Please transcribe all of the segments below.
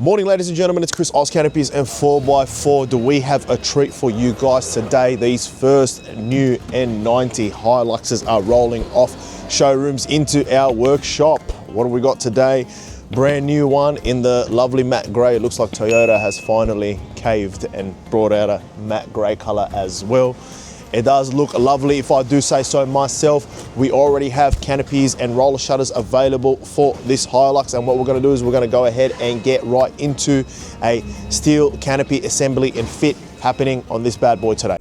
Morning, ladies and gentlemen, it's Chris, OZ Canopies and 4x4. Do we have a treat for you guys today? These first new N90 Hiluxes are rolling off showrooms into our workshop. What have we got today? Brand new one in the lovely matte grey. It looks like Toyota has finally caved and brought out a matte grey color as well. It does look lovely, if I do say so myself. We already have canopies and roller shutters available for this Hilux, and what we're going to do is we're going to go ahead and get right into a steel canopy assembly and fit happening on this bad boy today.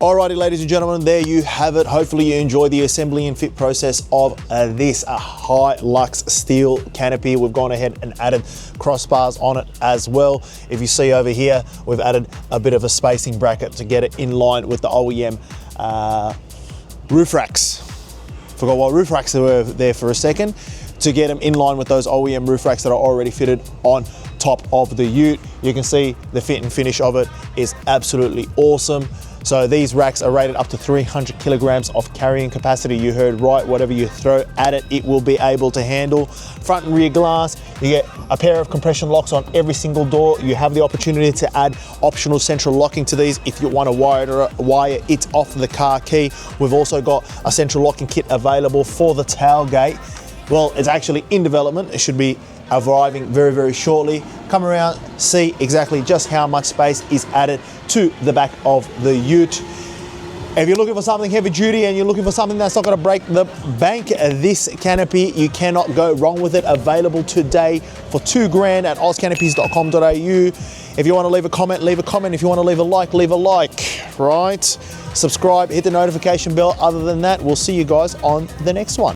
Alrighty, ladies and gentlemen, there you have it. Hopefully you enjoy the assembly and fit process of this Hilux steel canopy. We've gone ahead and added crossbars on it as well. If you see over here, we've added a bit of a spacing bracket to get it in line with the OEM roof racks. Forgot what roof racks were there for a second, to get them in line with those OEM roof racks that are already fitted on top of the ute. You can see the fit and finish of it is absolutely awesome. So these racks are rated up to 300 kilograms of carrying capacity. You heard right, whatever you throw at it, it will be able to handle. Front and rear glass, you get a pair of compression locks on every single door. You have the opportunity to add optional central locking to these if you want to wire it off the car key. We've also got a central locking kit available for the tailgate. Well, it's actually in development. It should be arriving very, very shortly. Come around, see exactly just how much space is added to the back of the ute. If you're looking for something heavy duty and you're looking for something that's not going to break the bank, this canopy, you cannot go wrong with it. Available today for $2,000 at ozcanopies.com.au. If you want to leave a comment, leave a comment. If you want to leave a like, right? Subscribe, hit the notification bell. Other than that, we'll see you guys on the next one.